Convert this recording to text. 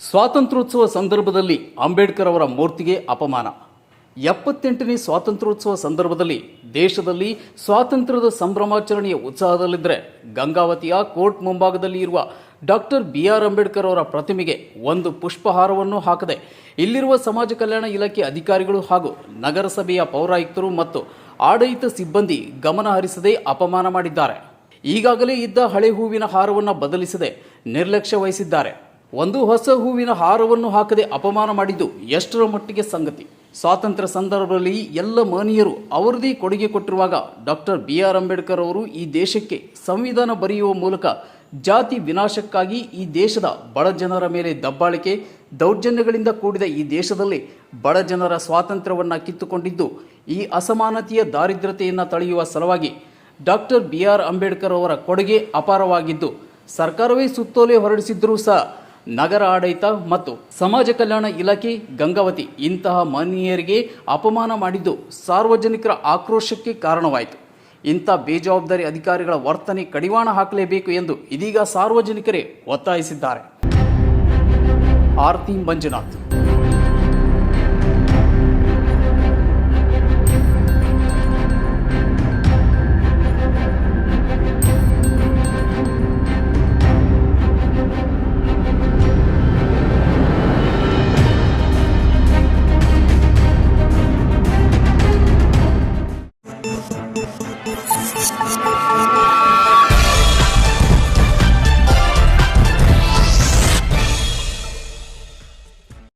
ಸ್ವಾತಂತ್ರ್ಯೋತ್ಸವ ಸಂದರ್ಭದಲ್ಲಿ ಅಂಬೇಡ್ಕರ್ ಅವರ ಮೂರ್ತಿಗೆ ಅಪಮಾನ. 78ನೇ ಸ್ವಾತಂತ್ರ್ಯೋತ್ಸವ ಸಂದರ್ಭದಲ್ಲಿ ದೇಶದಲ್ಲಿ ಸ್ವಾತಂತ್ರ್ಯದ ಸಂಭ್ರಮಾಚರಣೆಯ ಉತ್ಸಾಹದಲ್ಲಿದ್ದರೆ ಗಂಗಾವತಿಯ ಕೋರ್ಟ್ ಮುಂಭಾಗದಲ್ಲಿ ಇರುವ ಡಾಕ್ಟರ್ BR ಅಂಬೇಡ್ಕರ್ ಅವರ ಪ್ರತಿಮೆಗೆ ಒಂದು ಪುಷ್ಪಹಾರವನ್ನು ಹಾಕದೆ ಇಲ್ಲಿರುವ ಸಮಾಜ ಕಲ್ಯಾಣ ಇಲಾಖೆ ಅಧಿಕಾರಿಗಳು ಹಾಗೂ ನಗರಸಭೆಯ ಪೌರಾಯುಕ್ತರು ಮತ್ತು ಆಡಳಿತ ಸಿಬ್ಬಂದಿ ಗಮನ ಹರಿಸದೆ ಅಪಮಾನ ಮಾಡಿದ್ದಾರೆ. ಈಗಾಗಲೇ ಇದ್ದ ಹಳೆ ಹೂವಿನ ಹಾರವನ್ನು ಬದಲಿಸದೆ ನಿರ್ಲಕ್ಷ್ಯ ವಹಿಸಿದ್ದಾರೆ. ಒಂದು ಹೊಸ ಹೂವಿನ ಹಾರವನ್ನು ಹಾಕದೆ ಅಪಮಾನ ಮಾಡಿದ್ದು ಎಷ್ಟರ ಮಟ್ಟಿಗೆ ಸಂಗತಿ. ಸ್ವಾತಂತ್ರ್ಯ ಸಂದರ್ಭದಲ್ಲಿ ಎಲ್ಲ ಮಹನೀಯರು ಅವರದೇ ಕೊಡುಗೆ ಕೊಟ್ಟಿರುವಾಗ ಡಾಕ್ಟರ್ BR ಅಂಬೇಡ್ಕರ್ ಅವರು ಈ ದೇಶಕ್ಕೆ ಸಂವಿಧಾನ ಬರೆಯುವ ಮೂಲಕ ಜಾತಿ ವಿನಾಶಕ್ಕಾಗಿ ಈ ದೇಶದ ಬಡ ಜನರ ಮೇಲೆ ದಬ್ಬಾಳಿಕೆ ದೌರ್ಜನ್ಯಗಳಿಂದ ಕೂಡಿದ ಈ ದೇಶದಲ್ಲಿ ಬಡ ಜನರ ಸ್ವಾತಂತ್ರ್ಯವನ್ನು ಕಿತ್ತುಕೊಂಡಿದ್ದು ಈ ಅಸಮಾನತೆಯ ದಾರಿದ್ರ್ಯತೆಯನ್ನು ತಳೆಯುವ ಸಲುವಾಗಿ ಡಾಕ್ಟರ್ BR ಅಂಬೇಡ್ಕರ್ ಅವರ ಕೊಡುಗೆ ಅಪಾರವಾಗಿದ್ದು ಸರ್ಕಾರವೇ ಸುತ್ತೋಲೆ ಹೊರಡಿಸಿದ್ದರೂ ಸಹ ನಗರ ಆಡಳಿತ ಮತ್ತು ಸಮಾಜ ಕಲ್ಯಾಣ ಇಲಾಖೆ ಗಂಗಾವತಿ ಇಂತಹ ಮಹನೀಯರಿಗೆ ಅಪಮಾನ ಮಾಡಿದ್ದು ಸಾರ್ವಜನಿಕರ ಆಕ್ರೋಶಕ್ಕೆ ಕಾರಣವಾಯಿತು. ಇಂಥ ಬೇಜವಾಬ್ದಾರಿ ಅಧಿಕಾರಿಗಳ ವರ್ತನೆ ಕಡಿವಾಣ ಹಾಕಲೇಬೇಕು ಎಂದು ಇದೀಗ ಸಾರ್ವಜನಿಕರೇ ಒತ್ತಾಯಿಸಿದ್ದಾರೆ. ಆರತಿ ಮಂಜುನಾಥ್.